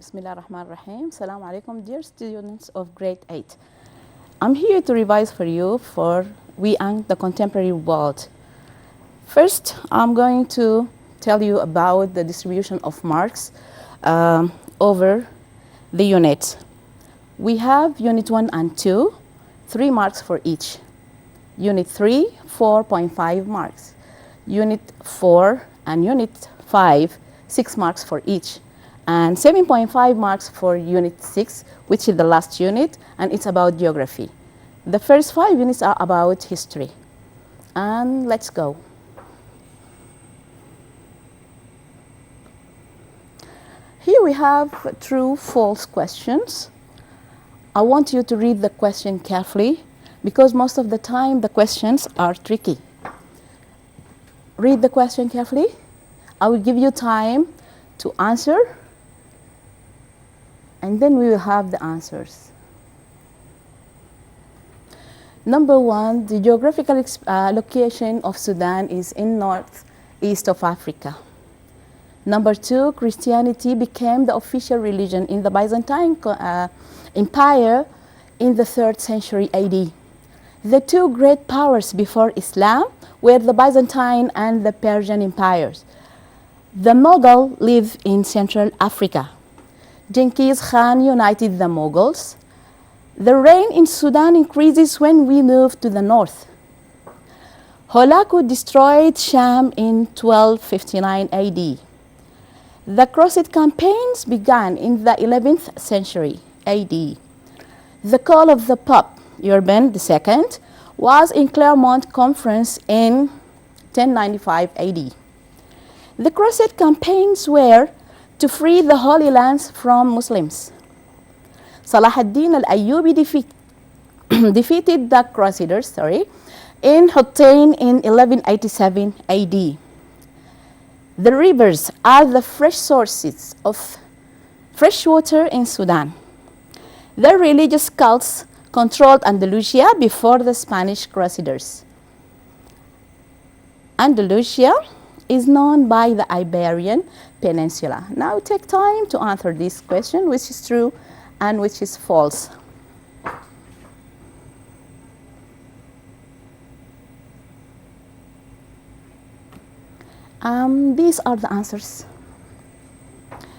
Bismillah ar-Rahman ar-Rahim. Assalamu alaikum, dear students of grade 8. I'm here to revise for you for We and the Contemporary World. First, I'm going to tell you about the distribution of marks over the units. We have Unit 1 and 2, 3 marks for each. Unit 3, 4.5 marks. Unit 4 and Unit 5, 6 marks for each. And 7.5 marks for Unit 6, which is the last unit, and it's about geography. The first 5 units are about history. And let's go. Here we have true, false questions. I want you to read the question carefully because most of the time the questions are tricky. Read the question carefully. I will give you time to answer, and then we will have the answers. Number 1, the geographical location of Sudan is in northeast of Africa. Number 2, Christianity became the official religion in the Byzantine Empire in the 3rd century AD. The two great powers before Islam were the Byzantine and the Persian empires. The Mughal lived in Central Africa. Genghis Khan united the Mughals. The rain in Sudan increases when we move to the north. Hulagu destroyed Sham in 1259 AD. The Crusade Campaigns began in the 11th century AD. The call of the Pope Urban II was in Clermont Conference in 1095 AD. The Crusade Campaigns were to free the Holy Lands from Muslims. Salah ad-Din al-Ayyubi defeated the Crusaders in Huttain in 1187 AD. The rivers are the fresh sources of fresh water in Sudan. The religious cults controlled Andalusia before the Spanish Crusaders. Andalusia is known by the Iberian Peninsula. Now take time to answer this question, which is true and which is false. These are the answers.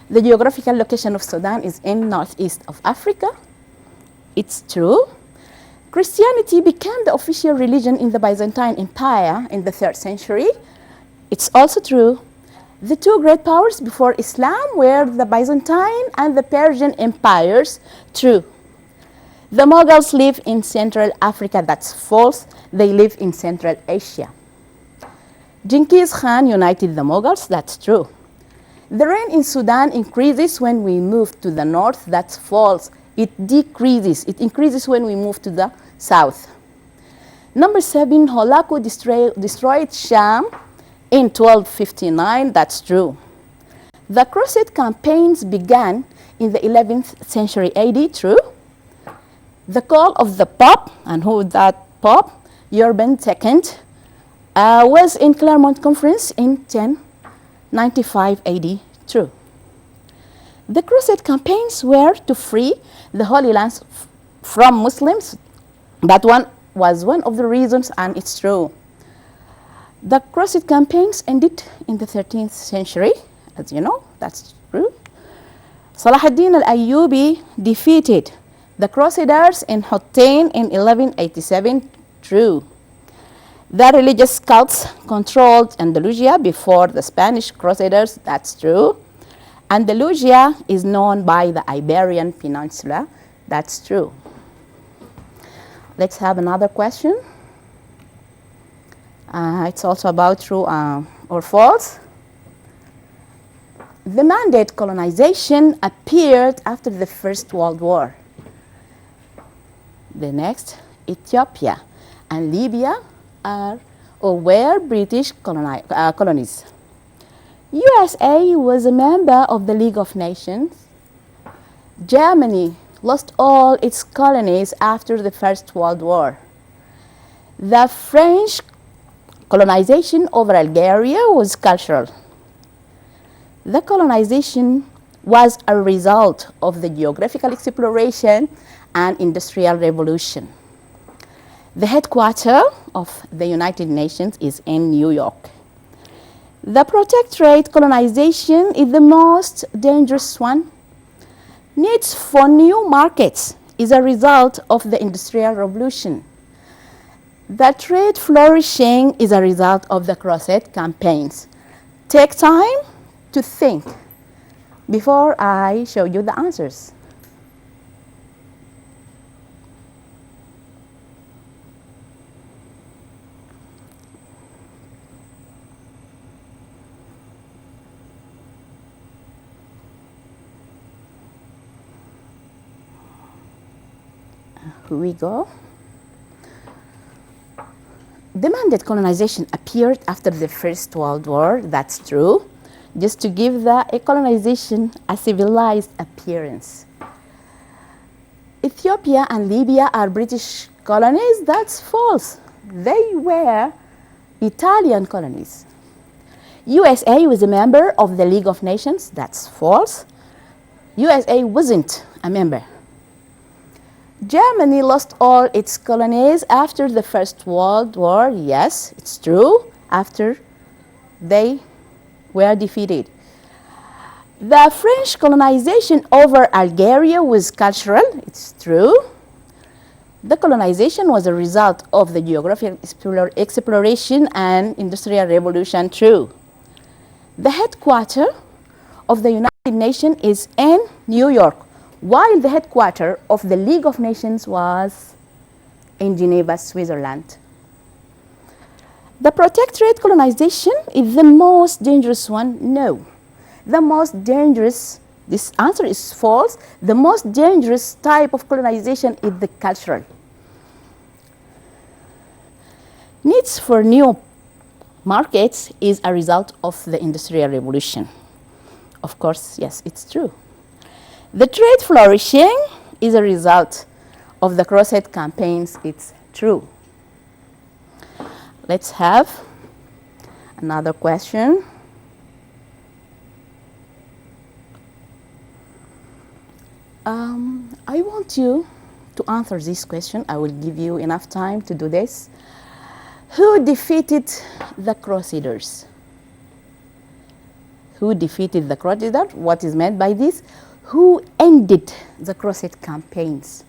The geographical location of Sudan is in northeast of Africa. It's true. Christianity became the official religion in the Byzantine Empire in the 3rd century. It's also true. The two great powers before Islam were the Byzantine and the Persian empires. True. The Mughals live in Central Africa. That's false. They live in Central Asia. Genghis Khan united the Mughals. That's true. The rain in Sudan increases when we move to the north. That's false. It decreases. It increases when we move to the south. Number 7, Hulagu destroyed Sham in 1259. That's true. The Crusade Campaigns began in the 11th century AD. True. The call of the Pope, and who is that Pope? Urban II, was in Clermont Conference in 1095 AD. True. The Crusade Campaigns were to free the Holy Lands from Muslims. That one was one of the reasons, and it's true. The Crusade Campaigns ended in the 13th century, as you know. That's true. Salah ad-Din al-Ayyubi defeated the Crusaders in Huttain in 1187. True. The religious cults controlled Andalusia before the Spanish Crusaders. That's true. Andalusia is known by the Iberian Peninsula. That's true. Let's have another question. It's also about true or false. The mandate colonization appeared after the First World War. The next, Ethiopia and Libya are or were British colonies. USA was a member of the League of Nations. Germany lost all its colonies after the First World War. The French colonization over Algeria was cultural. The colonization was a result of the geographical exploration and industrial revolution. The headquarters of the United Nations is in New York. The protectorate colonization is the most dangerous one. Needs for new markets is a result of the Industrial Revolution. The trade flourishing is a result of the Crusade Campaigns. Take time to think before I show you the answers. Here we go. Demanded colonization appeared after the First World War. That's true. Just to give the colonization a civilized appearance. Ethiopia and Libya are British colonies. That's false. They were Italian colonies. USA was a member of the League of Nations. That's false. USA wasn't a member. Germany lost all its colonies after the First World War. Yes, it's true, after they were defeated. The French colonization over Algeria was cultural. It's true. The colonization was a result of the geographic exploration and industrial revolution. True. The headquarters of the United Nations is in New York, while the headquarters of the League of Nations was in Geneva, Switzerland. The protectorate colonization is the most dangerous one. No. The most dangerous, this answer is false. The most dangerous type of colonization is the cultural. Needs for new markets is a result of the Industrial Revolution. Of course, yes, it's true. The trade flourishing is a result of the Crusade Campaigns. It's true. Let's have another question. I want you to answer this question. I will give you enough time to do this. Who defeated the Crusaders? Who defeated the Crusaders? What is meant by this? Who ended the Crusade Campaigns?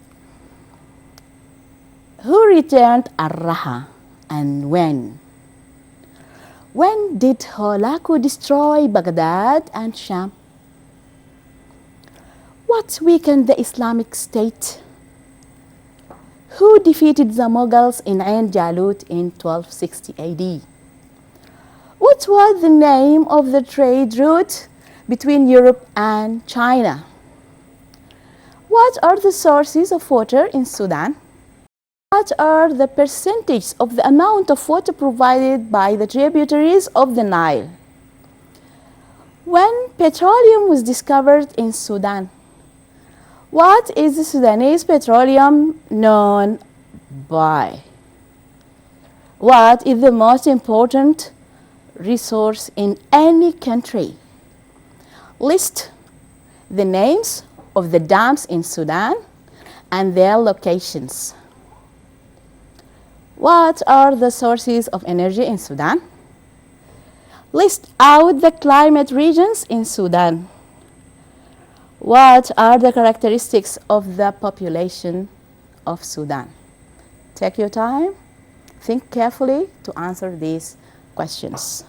Who returned Ar-Raha and when? When did Holaku destroy Baghdad and Sham? What weakened the Islamic State? Who defeated the Mughals in Ain Jalut in 1260 AD? What was the name of the trade route between Europe and China? What are the sources of water in Sudan? What are the percentage of the amount of water provided by the tributaries of the Nile? When petroleum was discovered in Sudan? What is the Sudanese petroleum known by? What is the most important resource in any country? List the names of the dams in Sudan and their locations. What are the sources of energy in Sudan? List out the climate regions in Sudan. What are the characteristics of the population of Sudan? Take your time, think carefully to answer these questions.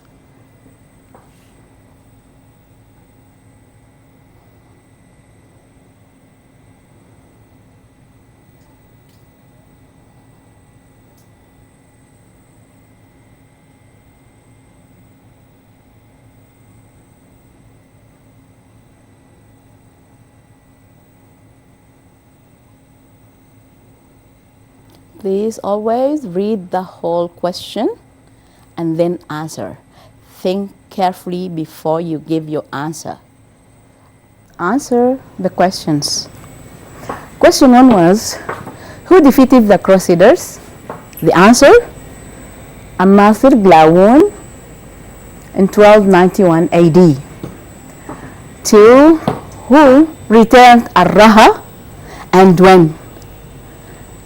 Please always read the whole question and then answer. Think carefully before you give your answer. Answer the questions. Question 1 was, who defeated the Crusaders? The answer, Amasir Glawun in 1291 AD. 2, who returned الرها and when?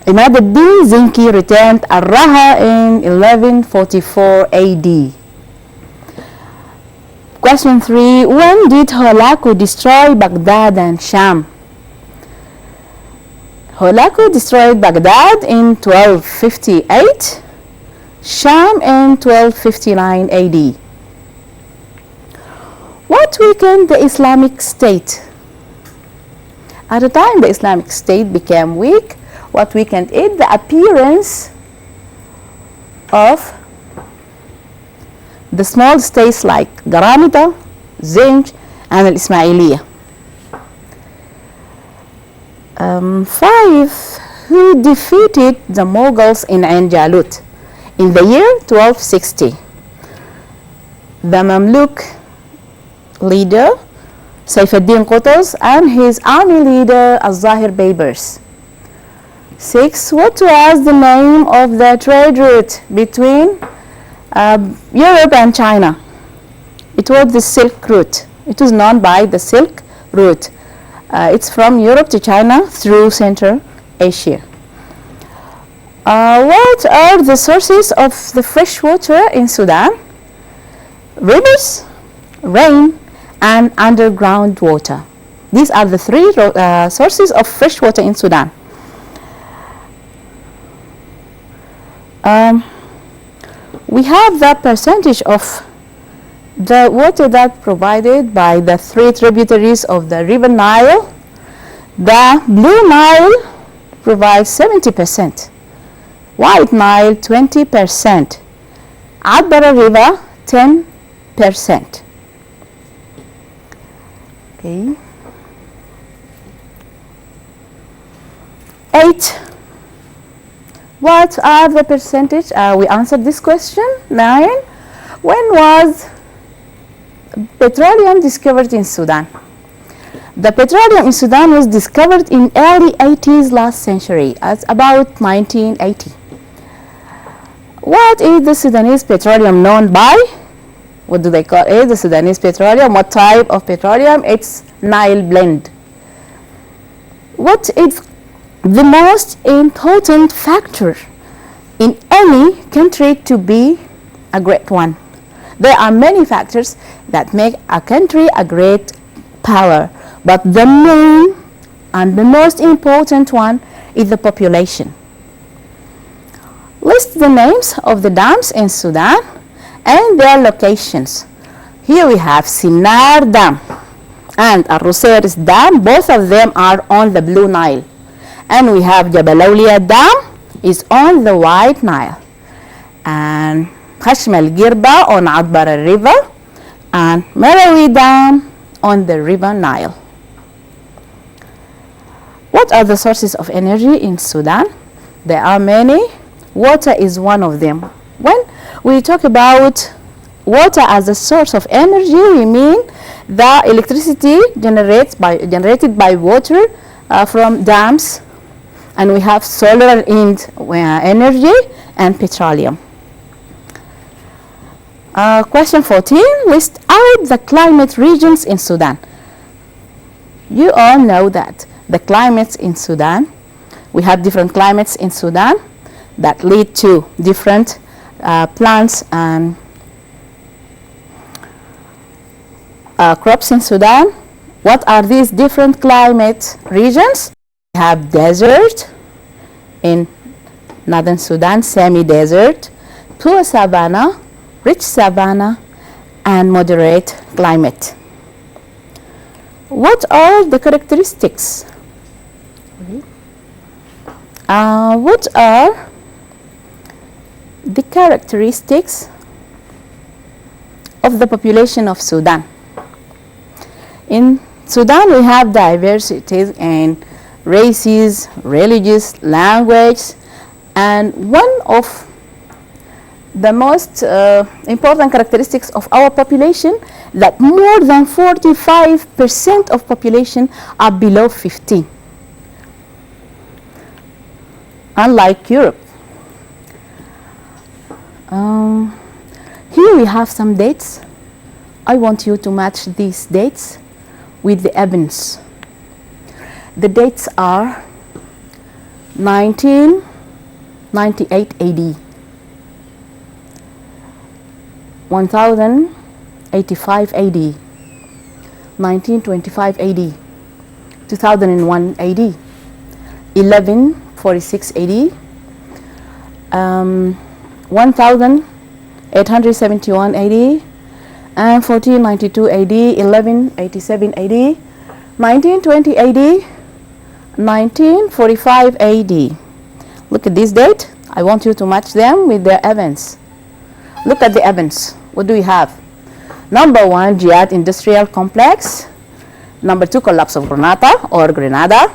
عماد الدين زنكي returned الرها in 1144 AD. Question 3. When did Hulagu destroy Baghdad and Sham? Hulagu destroyed Baghdad in 1258, Sham in 1259 AD. What weakened the Islamic State? At the time the Islamic State became weak, what weakened it? The appearance of the small states like Garamida, Zinj, and Al-Ismailiyah. 5. Who defeated the Mughals in Ain Jalut in the year 1260? The Mamluk leader Saifuddin Qutuz and his army leader Al-Zahir Baybars. 6. What was the name of the trade route between Europe and China? It was the Silk Route. It was known by the Silk Route. It's from Europe to China through Central Asia. What are the sources of the fresh water in Sudan? Rivers, rain, and underground water. These are the 3 sources of fresh water in Sudan. We have the percentage of the water that provided by the 3 tributaries of the river Nile. The Blue Nile provides 70%, White Nile 20%, Adbara River 10%. Okay. 8. What are the percentage? We answered this question. 9. When was petroleum discovered in Sudan? The petroleum in Sudan was discovered in early 80s last century, at about 1980. What is the Sudanese petroleum known by? What do they call it? The Sudanese petroleum. What type of petroleum? It's Nile blend. What is the most important factor in any country to be a great one? There are many factors that make a country a great power, but the main and the most important one is the population. List the names of the dams in Sudan and their locations. Here we have Sinar Dam and Arusairis Dam. Both of them are on the Blue Nile. And we have Jabalawliya Dam is on the White Nile. And Khashm al-Girba on Adbara River. And Marawi Dam on the River Nile. What are the sources of energy in Sudan? There are many. Water is one of them. When we talk about water as a source of energy, we mean the electricity generated by water from dams, and we have solar wind energy and petroleum. Question 14, list out the climate regions in Sudan. You all know that the climates in Sudan, we have different climates in Sudan that lead to different plants and crops in Sudan. What are these different climate regions? We have desert in northern Sudan, semi-desert, poor savanna, rich savanna, and moderate climate. What are the characteristics? What are the characteristics of the population of Sudan? In Sudan, we have diversities in races, religions, language, and one of the most important characteristics of our population that more than 45% of population are below 15. Unlike Europe. Here we have some dates. I want you to match these dates with the events. The dates are 1998 AD, 1085 AD, 1925 AD, 2001 AD, 1146 AD, 1871 AD, and 1492 AD, 1187 AD, 1920 AD, 1945 AD. Look at this date. I want you to match them with their events. Look at the events. What do we have? Number 1, Jihad Industrial Complex. Number 2, collapse of Granada or Grenada.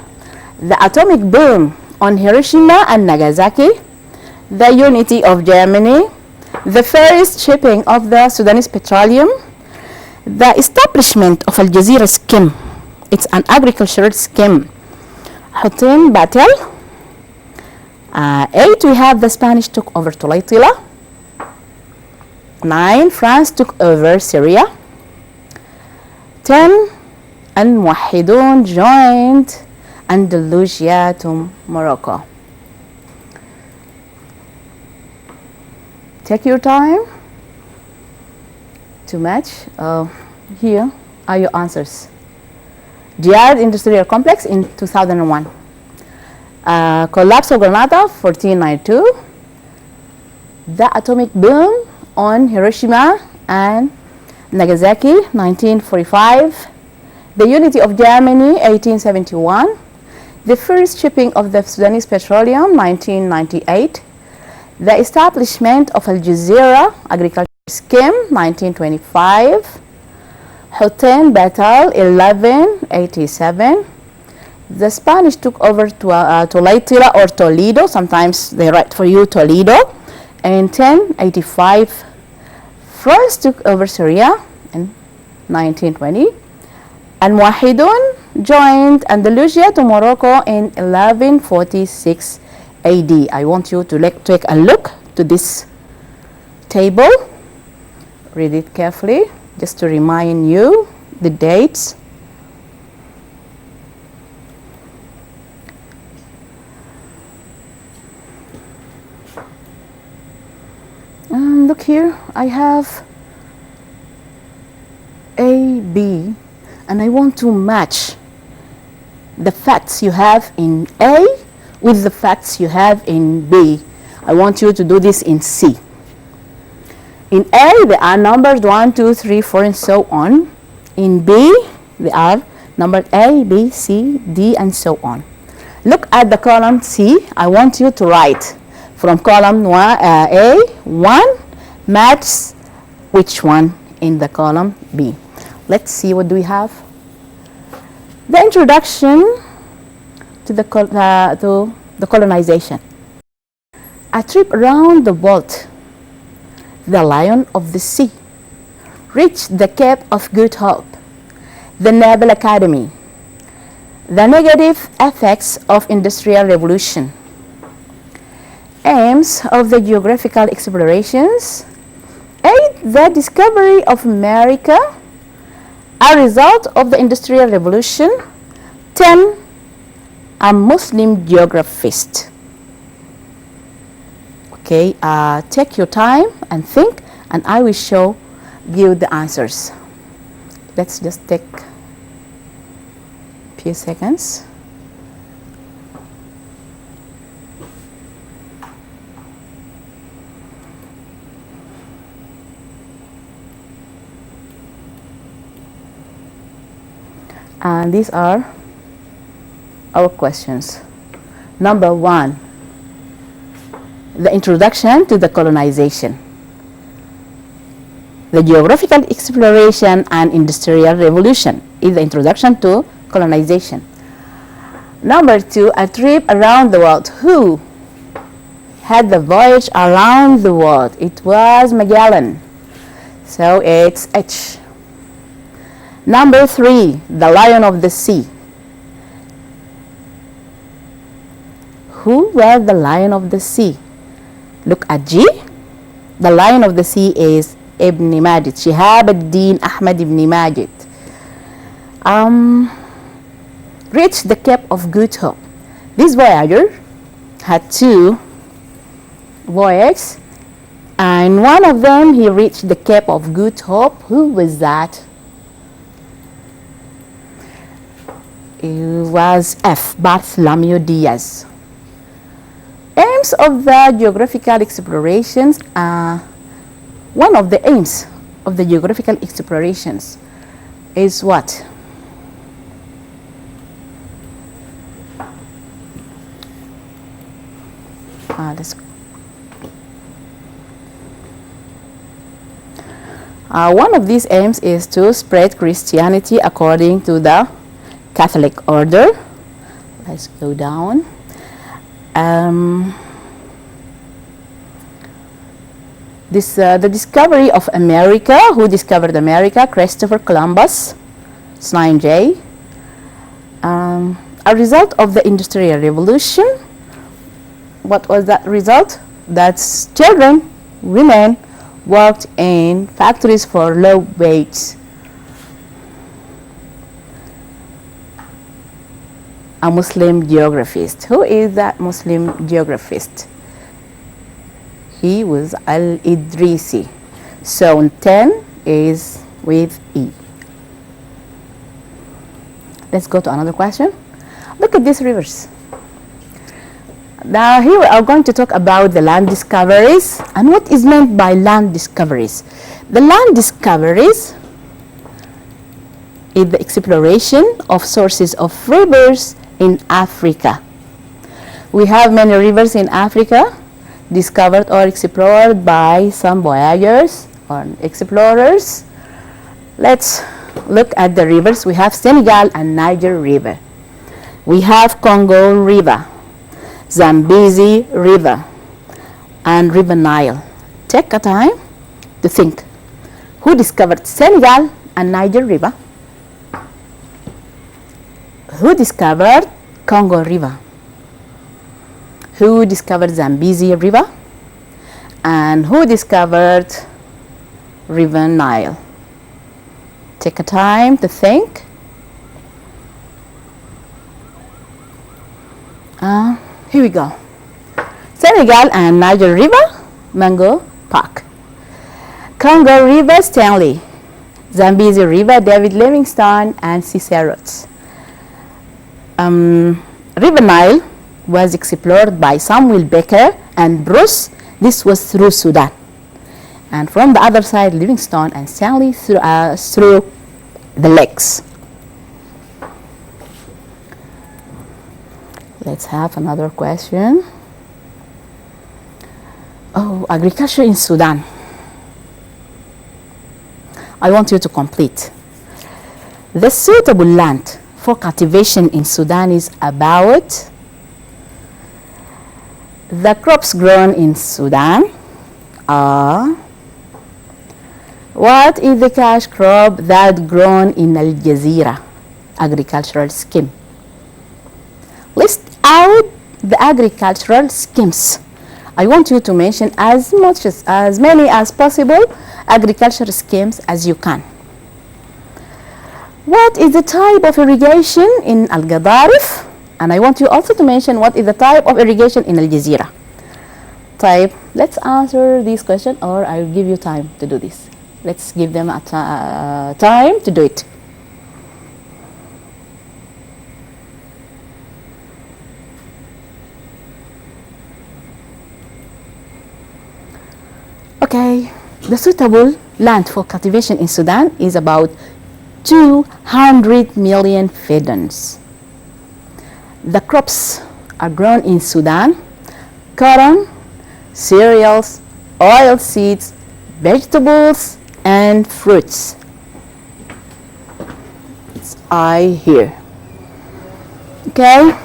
The atomic bomb on Hiroshima and Nagasaki. The unity of Germany. The first shipping of the Sudanese petroleum. The establishment of Al Jazeera scheme. It's an agricultural scheme. Hutun battle. 8, we have the Spanish took over Tulaytila. 9, France took over Syria. 10, Al-Muwahhidun joined Andalusia to Morocco. Take your time to match. Here are your answers. Jihad Industrial Complex in 2001. Collapse of Granada, 1492. The atomic bomb on Hiroshima and Nagasaki, 1945. The unity of Germany, 1871. The first shipping of the Sudanese petroleum, 1998. The establishment of Al Jazeera agricultural scheme, 1925. Hutun battle, 1187. The Spanish took over Tulaytila or Toledo. Sometimes they write for you Toledo. In 1085, France took over Syria in 1920. And Muwahhidun joined Andalusia to Morocco in 1146 AD. I want you to take a look to this table. Read it carefully just to remind you the dates. Look here, I have A, B, and I want to match the facts you have in A with the facts you have in B. I want you to do this in C. In A, there are numbers 1, 2, 3, 4, and so on. In B, there are numbers A, B, C, D, and so on. Look at the column C. I want you to write from column A, 1 matches which one in the column B. Let's see, what do we have? The introduction to the colonization. A trip around the world. The Lion of the Sea. Reached the Cape of Good Hope. The Naval Academy. The negative effects of Industrial Revolution. Aims of the geographical explorations. 8. The discovery of America, a result of the Industrial Revolution. 10. A Muslim geographist. Okay, take your time and think, and I will show you the answers. Let's just take a few seconds. And these are our questions. Number 1, the introduction to the colonization, the geographical exploration and industrial revolution is the introduction to colonization. Number 2, a trip around the world. Who had the voyage around the world? It was Magellan, so it's H. Number 3, the Lion of the Sea. Who was the Lion of the Sea? Look at G. The Lion of the Sea is Ibn Majid, Shihab ad-Din Ahmad ibn Majid. reached the Cape of Good Hope. This voyager had 2 voyages, and one of them he reached the Cape of Good Hope. Who was that? It was F. Bartholomew Diaz. Aims of the geographical explorations. One of the aims of the geographical explorations is what? One of these aims is to spread Christianity according to the Catholic order. Let's go down. The discovery of America. Who discovered America? Christopher Columbus. It's 9J. A result of the Industrial Revolution. What was that result? That's children, women, worked in factories for low wage. A Muslim geographist. Who is that Muslim geographist? He was Al-Idrisi. So 10 is with E. Let's go to another question. Look at these rivers. Now here we are going to talk about the land discoveries and what is meant by land discoveries. The land discoveries is the exploration of sources of rivers in Africa. We have many rivers in Africa discovered or explored by some voyagers or explorers. Let's look at the rivers. We have Senegal and Niger River. We have Congo River, Zambezi River, and River Nile. Take a time to think. Who discovered Senegal and Niger River? Who discovered Congo River? Who discovered Zambezi River? And who discovered River Nile? Take a time to think. Here we go. Senegal and Niger River, Mango Park. Congo River, Stanley. Zambezi River, David Livingstone and Cicero's. River Nile was explored by Samuel Baker and Bruce. This was through Sudan. And from the other side, Livingstone and Stanley through the lakes. Let's have another question. Oh, agriculture in Sudan. I want you to complete. The suitable land for cultivation in Sudan is about the crops grown in Sudan are what is the cash crop that grown in Al Jazeera agricultural scheme? List out the agricultural schemes. I want you to mention as many as possible agricultural schemes as you can. What is the type of irrigation in Al Gadarif? And I want you also to mention what is the type of irrigation in Al Jazeera. Let's answer this question, or I will give you time to do this. Let's give them a time to do it. Okay, the suitable land for cultivation in Sudan is about 200 million fedans. The crops are grown in Sudan: cotton, cereals, oil seeds, vegetables, and fruits. It's I here. Okay,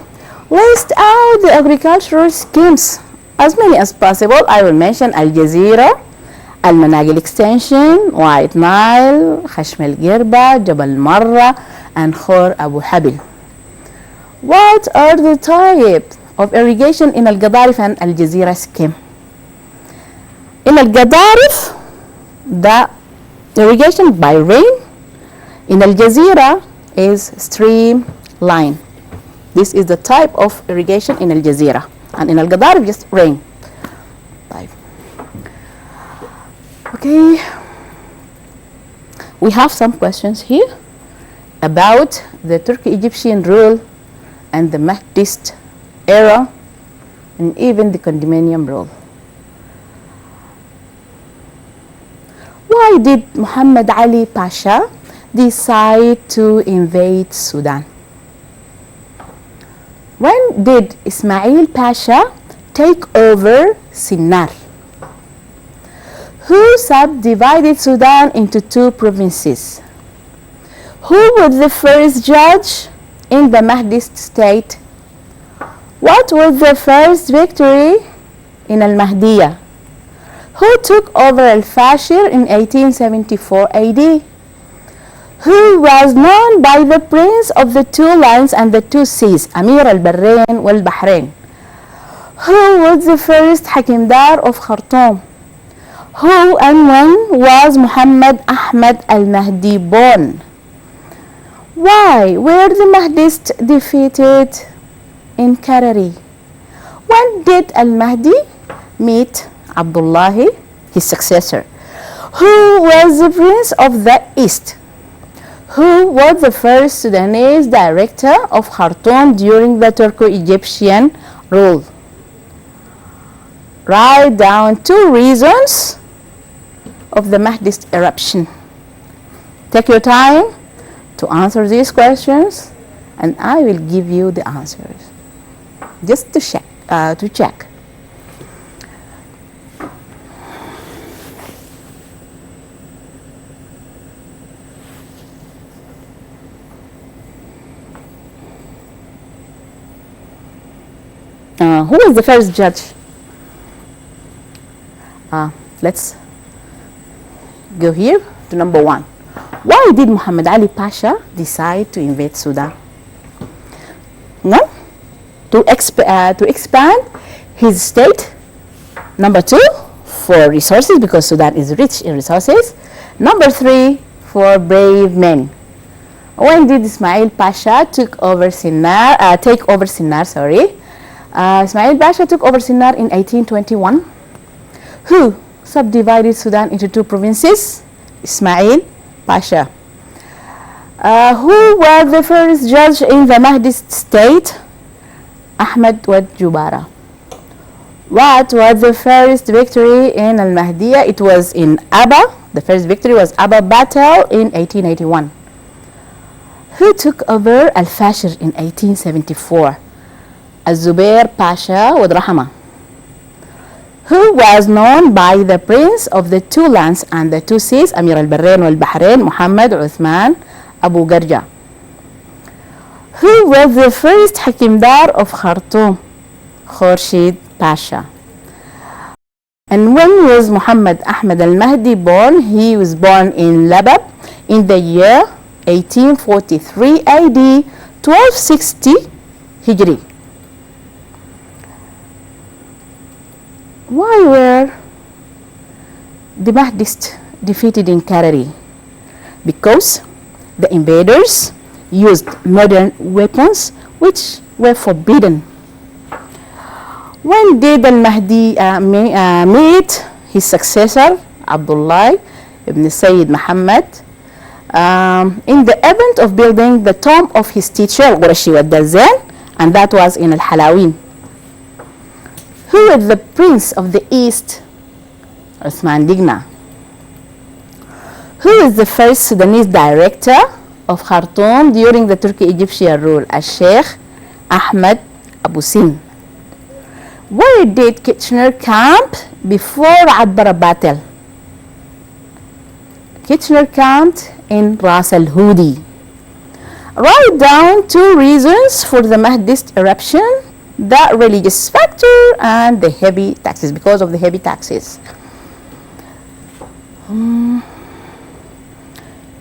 list out the agricultural schemes, as many as possible. I will mention Al Jazeera, Al Managil Extension, White Nile, Khashm Al Girba, Jabal Marra, and Khor Abu Habil. What are the types of irrigation in Al Gadarif and Al Jazeera scheme? In Al Gadarif, the irrigation by rain. In Al Jazeera, is streamline. This is the type of irrigation in الجزيرة, and in القضارب just rain. طيب. Okay, we have some questions here about the Turco-Egyptian rule and the Mahdist era and even the Condominium Rule. Why did Muhammad Ali Pasha decide to invade Sudan? When did Ismail Pasha take over Sinnar? Who subdivided Sudan into 2 provinces? Who was the first judge in the Mahdist state? What was the first victory in Al-Mahdiyah? Who took over Al-Fashir in 1874 AD? Who was known by the Prince of the 2 lands and the 2 seas, Amir al-Barrain wal-Bahrain? Who was the first Hakimdar of Khartoum? Who and when was Muhammad Ahmad al-Mahdi born? Why were the Mahdists defeated in Karari? When did al-Mahdi meet Abdullah, his successor? Who was the Prince of the East? Who was the first Sudanese director of Khartoum during the Turco-Egyptian rule? Write down 2 reasons of the Mahdist eruption. Take your time to answer these questions, and I will give you the answers. Just to check. Who was the first judge? Let's go here to number 1. Why did Muhammad Ali Pasha decide to invade Sudan? No? To expand his state. Number 2, for resources, because Sudan is rich in resources. Number 3, for brave men. When did Ismail Pasha take over Sinnar? Ismail Pasha took over Sinnar in 1821. Who subdivided Sudan into 2 provinces? Ismail Pasha. Who was the first judge in the Mahdist state? Ahmed Wad Jubara. What was the first victory in Al-Mahdiyah? It was in Abba. The first victory was Abba battle in 1881. Who took over Al-Fashir in 1874? Al-Zubair Pasha Wad Rahama. Who was known by the Prince of the 2 lands and the 2 seas, Amir al-Barrain wal-Bahrain, Muhammad Uthman Abu Garja. Who was the first Hakimdar of Khartoum? Khurshid Pasha. And when was Muhammad Ahmad al-Mahdi born? He was born in Labab in the year 1843 AD, 1260 Hijri. Why were the Mahdists defeated in Karari? Because the invaders used modern weapons which were forbidden. When did al-Mahdi meet his successor, Abdullah ibn Sayyid Muhammad, in the event of building the tomb of his teacher, Al-Qurashi wal-Dazan, and that was in Al-Halawin? Who was the Prince of the East? Uthman Digna. Who is the first Sudanese director of Khartoum during the Turco-Egyptian rule? Al-Sheikh Ahmed Abu Sin. Where did Kitchener camp before Adbara battle? Kitchener camped in Ras al-Hudi. Write down 2 reasons for the Mahdist eruption: the religious factor and the heavy taxes, because of the heavy taxes.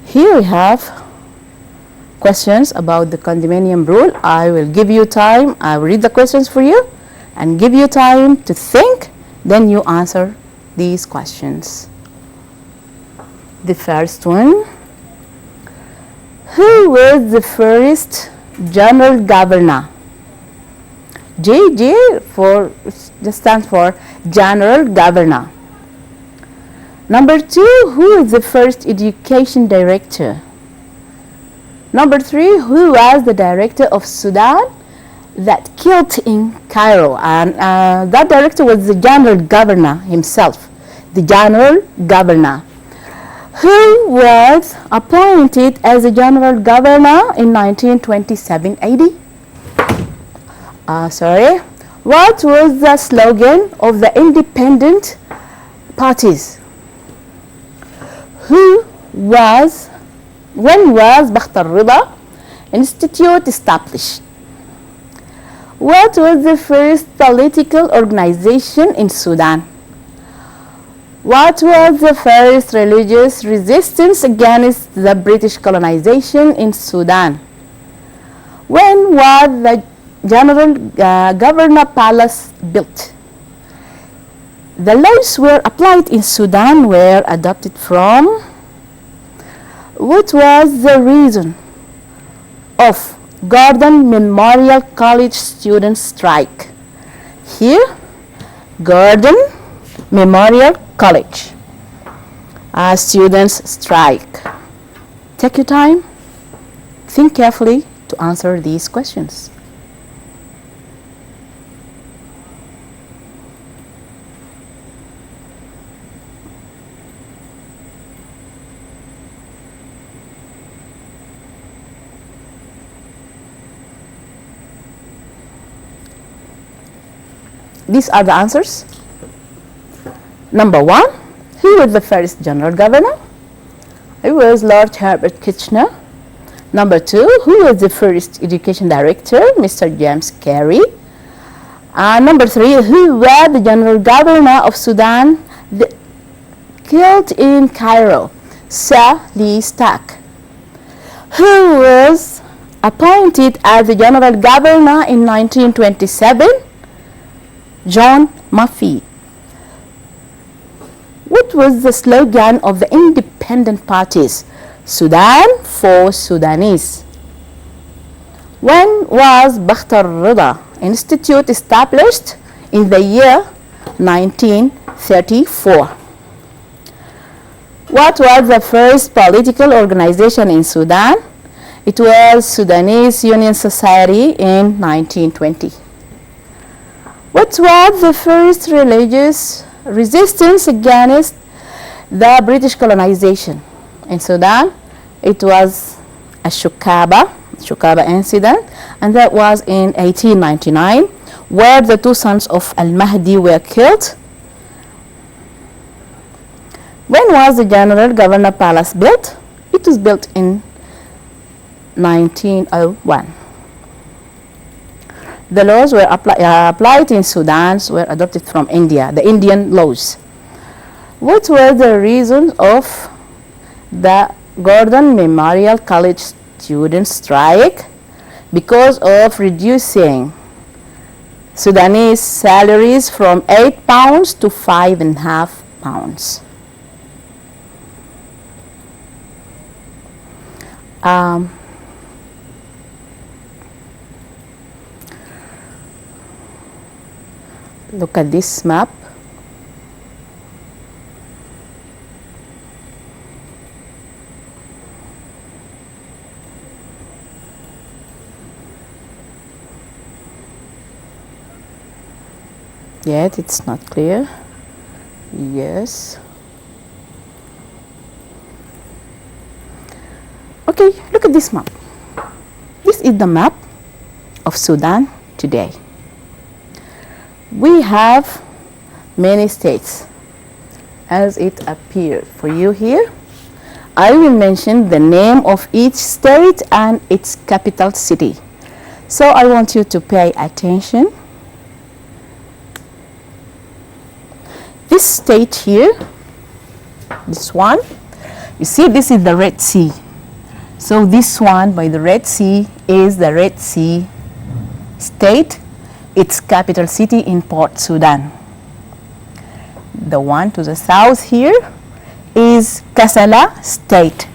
Here we have questions about the Condominium Rule. I will give you time. I will read the questions for you and give you time to think, then you answer these questions. The first one: Who was the first general governor? JG just stands for General Governor. Number 2, who is the first education director? Number 3, who was the director of Sudan that killed in Cairo? And that director was the General Governor himself, the General Governor, who was appointed as the General Governor in 1927 AD. What was the slogan of the independent parties? When was Bakht al-Rida Institute established? What was the first political organization in Sudan? What was the first religious resistance against the British colonization in Sudan? When was the General Governor Palace built? The laws were applied in Sudan were adopted from. What was the reason of Gordon Memorial College student strike? Here, Gordon Memorial College students strike. Take your time, think carefully to answer these questions. These are the answers. Number 1, who was the first general governor? It was Lord Herbert Kitchener. Number 2, who was the first education director? Mr. James Carey. Number 3, who was the general governor of Sudan killed in Cairo? Sir Lee Stark. Who was appointed as the general governor in 1927? John Murphy. What was the slogan of the independent parties? Sudan for Sudanese. When was Bakht al-Rida Institute established? In the year 1934. What was the first political organization in Sudan? It was Sudanese Union Society in 1920. What was the first religious resistance against the British colonization in Sudan? It was a Shukaba incident, and that was in 1899, where the 2 sons of Al-Mahdi were killed. When was the General Governor Palace built? It was built in 1901. The laws were applied in Sudan were adopted from India, the Indian laws. What were the reasons of the Gordon Memorial College student strike? Because of reducing Sudanese salaries from £8 to £5.5. Look at this map. Yet it's not clear. Yes. Okay, look at this map. This is the map of Sudan today. We have many states as it appears for you here. I will mention the name of each state and its capital city. So I want you to pay attention. This state here, this one, you see this is the Red Sea. So this one by the Red Sea is the Red Sea state. Its capital city in Port Sudan. The one to the south here is Kassala State.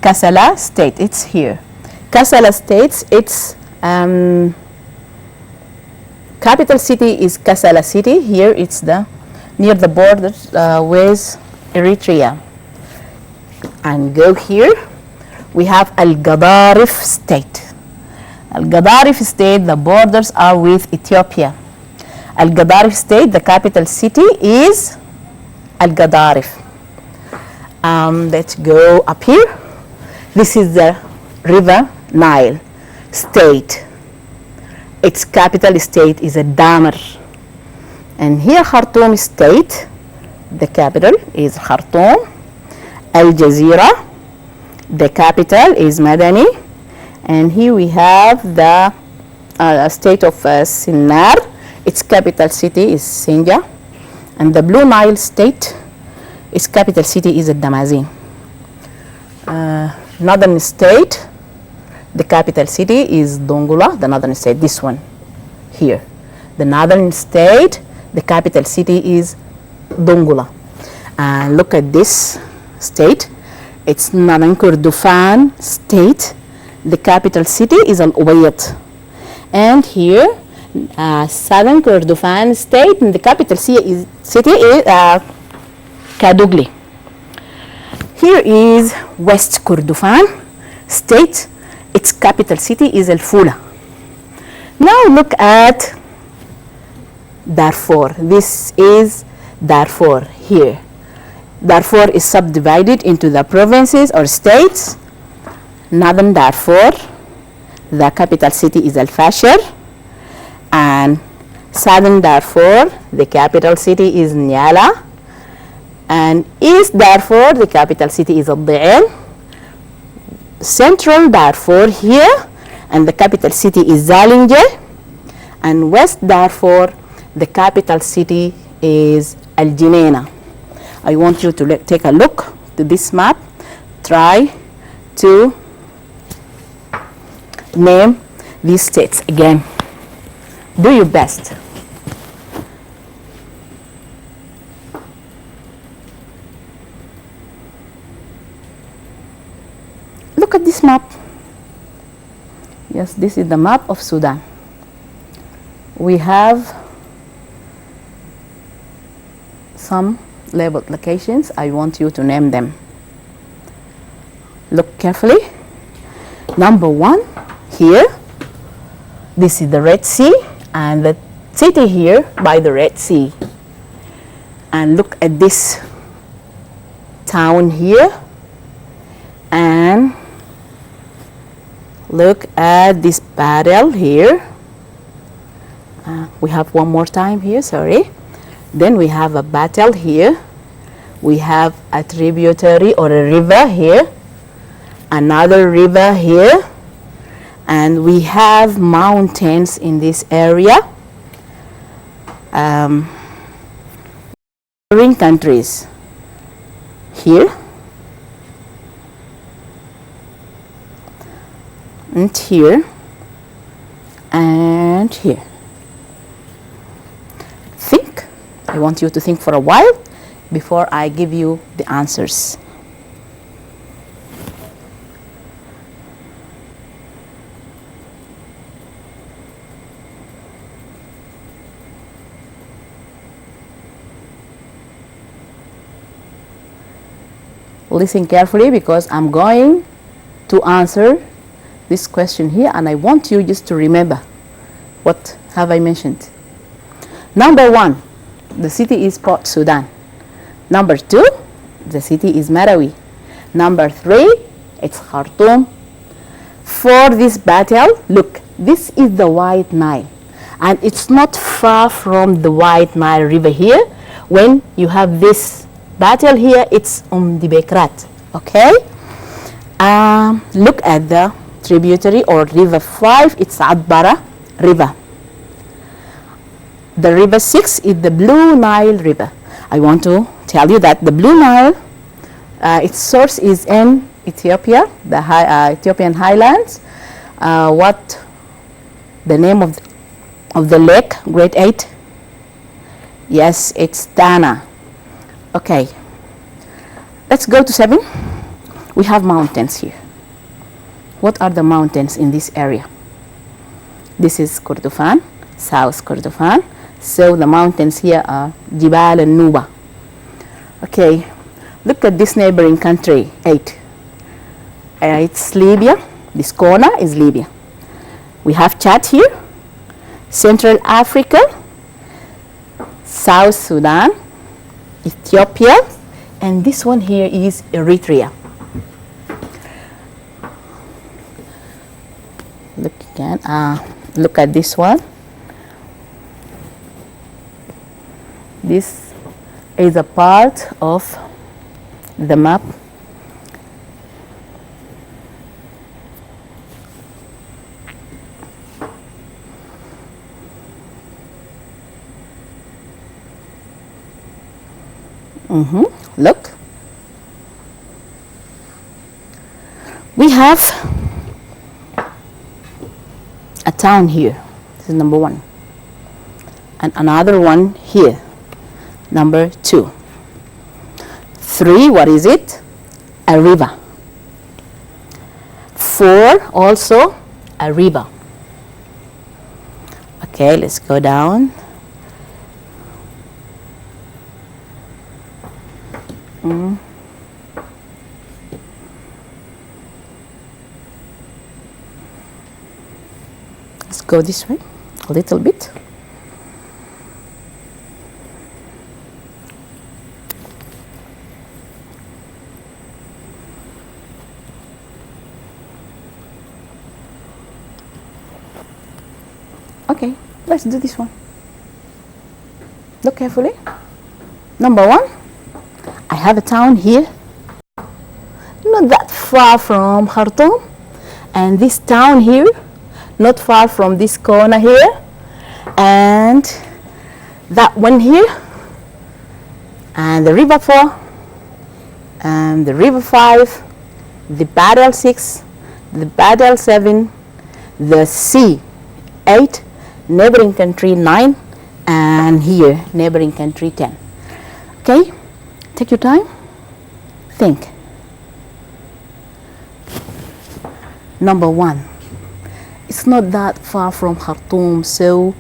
Kassala state, it's here. Kassala states, its capital city is Kassala city. Here it's near the border with Eritrea. And go here, we have Al-Gadarif state. Al-Gadarif state, the borders are with Ethiopia. Al-Gadarif state, the capital city is Al-Gadarif. Let's go up here. This is the river Nile state. Its capital state is Damar. And here Khartoum state, the capital is Khartoum. Al Jazeera, the capital is Madani. And here we have the state of Sinnar. Its capital city is Sinja. And the Blue Nile state, its capital city is Damazin. Northern state, the capital city is Dongola, the northern state, this one here. The northern state, the capital city is Dongola. And look at this state, it's Northern Kordofan state, the capital city is Al Ubayyad. And here, Southern Kordofan state, and the capital city is Kadugli. Here is West Kordofan state, its capital city is Al Fula. Now look at Darfur. This is Darfur here. Darfur is subdivided into the provinces or states. Northern Darfur, the capital city is Al Fashir. And Southern Darfur, the capital city is Nyala. And East Darfur, the capital city is Al-Di'in. Central Darfur here, and the capital city is Zalinje. And West Darfur, the capital city is Al-Jineina. I want you to take a look to this map. Try to name these states again. Do your best. Look at this map. Yes, this is the map of Sudan. We have some labeled locations. I want you to name them. Look carefully. Number 1, here. This is the Red Sea and the city here by the Red Sea. And look at this town here. And look at this battle here. We have one more time here, sorry. Then we have a battle here. We have a tributary or a river here. Another river here. And we have mountains in this area. Neighboring countries here. And here. And here. Think. I want you to think for a while before I give you the answers. Listen carefully because I'm going to answer this question here and I want you just to remember what have I mentioned. Number 1, the city is Port Sudan. Number 2, the city is Marawi. Number 3, it's Khartoum. For this battle, look, this is the White Nile. And it's not far from the White Nile River here. When you have this battle here, it's the Bekrat, okay? Look at the tributary or river 5, it's Adbara River. The river 6 is the Blue Nile River. I want to tell you that the Blue Nile, its source is in Ethiopia, the Ethiopian highlands. What the name of the lake, grade 8? Yes, it's Tana. Okay, let's go to 7. we have mountains here. What are the mountains in this area? This is Kordofan, South Kordofan. So the mountains here are Jibal and Nuba. Okay, look at this neighboring country, 8. It's Libya. This corner is Libya. We have Chad here, Central Africa, South Sudan, Ethiopia, and this one here is Eritrea. Look again. Look at this one. This is a part of the map. Look. We have a town here. This is number 1. And another one here. Number 2. 3, what is it? A river. 4, also a river. Okay, let's go down. Let's go this way a little bit. Okay, let's do this one. Look carefully. Number 1, I have a town here, not that far from Khartoum, and this town here, not far from this corner here, and that one here, and the river 4, and the river 5, the battle 6, the battle 7, the sea 8, neighboring country 9, and here neighboring country 10. Okay, take your time, think. Number 1, it's not that far from Khartoum, so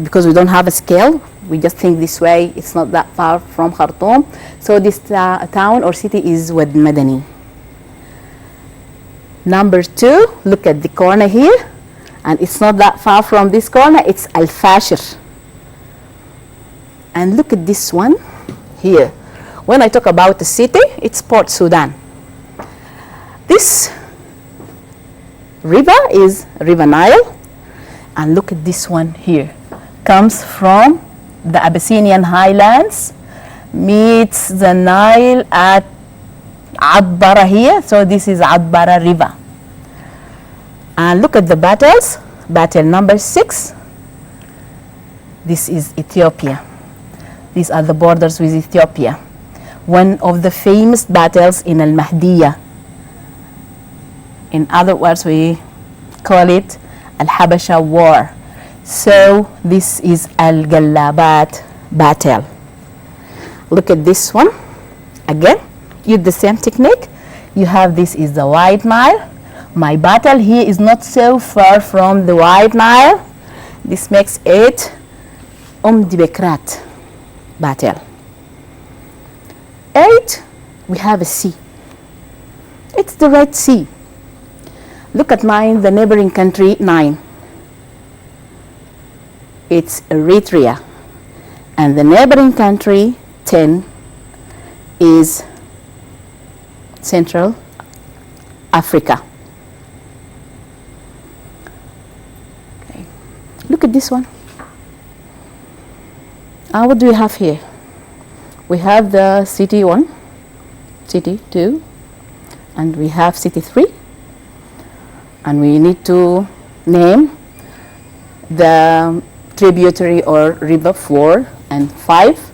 because we don't have a scale, we just think this way, it's not that far from Khartoum. So this town or city is Wad Madani. Number 2, look at the corner here, and it's not that far from this corner, it's Al Fashir. And look at this one here. When I talk about the city, it's Port Sudan. This river is River Nile, and look at this one here. Comes from the Abyssinian highlands, meets the Nile at Adbara here, so this is Adbara River. And look at the battles. Battle number 6, this is Ethiopia. These are the borders with Ethiopia. One of the famous battles in Al-Mahdiyah. In other words, we call it Al-Habasha War. So this is Al-Gallabat battle. Look at this one. Again, use the same technique. You have this is the White Nile. My battle here is not so far from the White Nile. This makes it Dibekrat battle. 8, we have a sea. It's the Red Sea. Look at 9, the neighboring country 9. It's Eritrea. And the neighboring country 10 is Central Africa. Okay. Look at this one. What do we have here? We have the city 1, city 2, and we have city 3. And we need to name the tributary or river 4 and 5.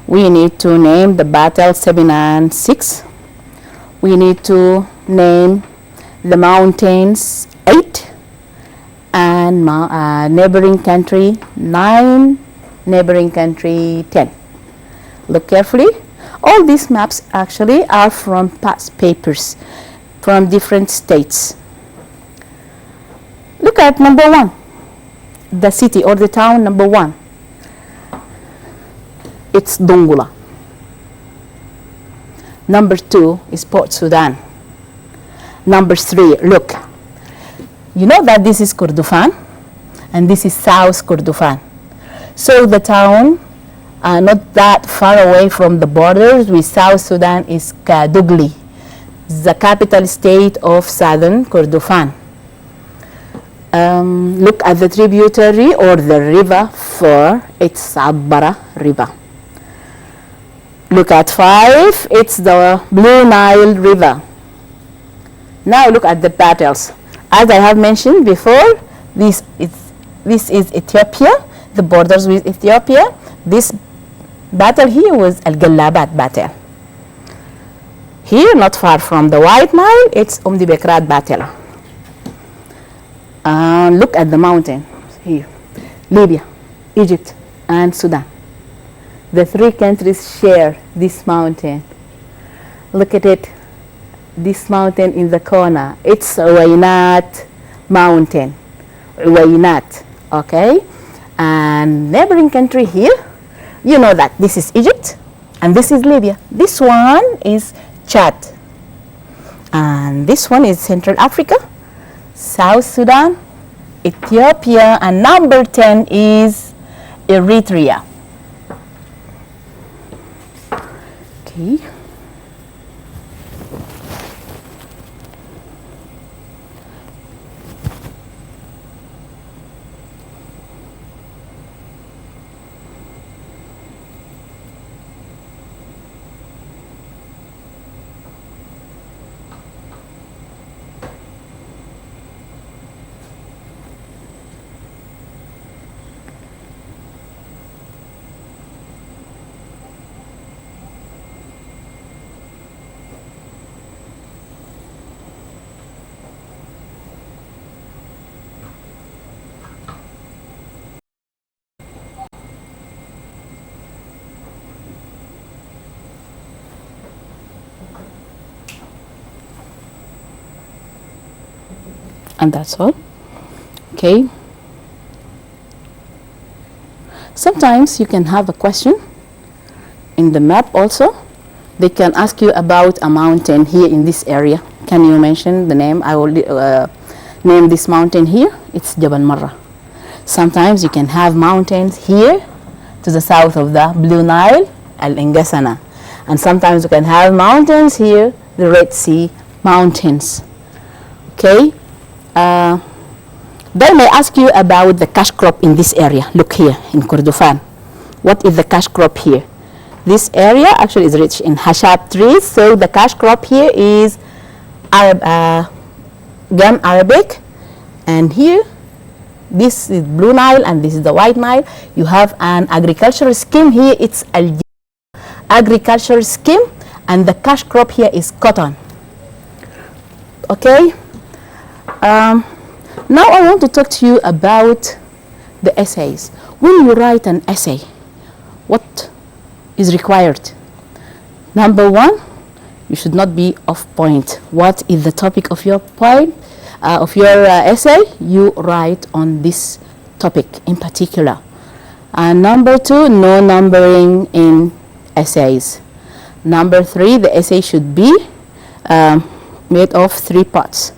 We need to name the battle 7 and 6. We need to name the mountains 8 and neighboring country 9, neighboring country 10. Look carefully. All these maps actually are from past papers from different states. Look at number 1, the city or the town number 1. It's Dongola. Number 2 is Port Sudan. Number 3, look. You know that this is Kordofan and this is South Kordofan. So the town not that far away from the borders with South Sudan is Kadugli, the capital state of Southern Kordofan. Look at the tributary or the river for its Abbara River. Look at 5, it's the Blue Nile River. Now look at the battles. As I have mentioned before, this is Ethiopia, the borders with Ethiopia. This battle here was Al-Gallabat battle. Here, not far from the White Nile, it's Bekrat battle. Look at the mountain here. Libya, Egypt, and Sudan. The 3 countries share this mountain. Look at it. This mountain in the corner. It's Uwainat mountain. Uwainat, okay? And neighboring country here, you know that this is Egypt and this is Libya. This one is Chad. And this one is Central Africa, South Sudan, Ethiopia, and number 10 is Eritrea. Okay. And that's all. Okay. Sometimes you can have a question in the map also. They can ask you about a mountain here in this area. Can you mention the name? I will name this mountain here. It's Jabal Marra. Sometimes you can have mountains here to the south of the Blue Nile, Al-Ingasana. And sometimes you can have mountains here, the Red Sea mountains. Okay. They may ask you about the cash crop in this area. Look here in Kordofan. What is the cash crop here? This area actually is rich in hashab trees, so the cash crop here is gum Arabic, and here this is Blue Nile and this is the White Nile. You have an agricultural scheme here. It's agricultural scheme, and the cash crop here is cotton. Okay. Now I want to talk to you about the essays. When you write an essay, what is required? Number 1, you should not be off point. What is the topic of your point, of your essay? You write on this topic in particular. And number 2, no numbering in essays. Number 3, the essay should be made of 3 parts.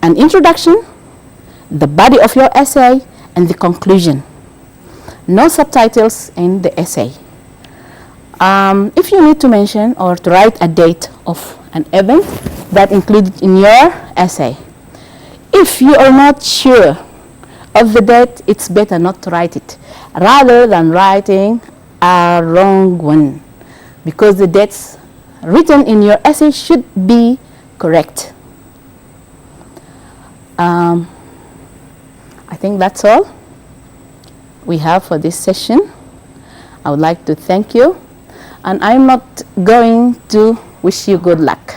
An introduction, the body of your essay, and the conclusion. No subtitles in the essay. If you need to mention or to write a date of an event, that included in your essay. If you are not sure of the date, it's better not to write it, rather than writing a wrong one, because the dates written in your essay should be correct. I think that's all we have for this session. I would like to thank you, and I'm not going to wish you good luck.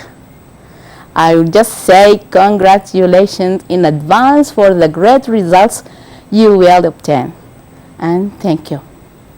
I will just say congratulations in advance for the great results you will obtain, and thank you.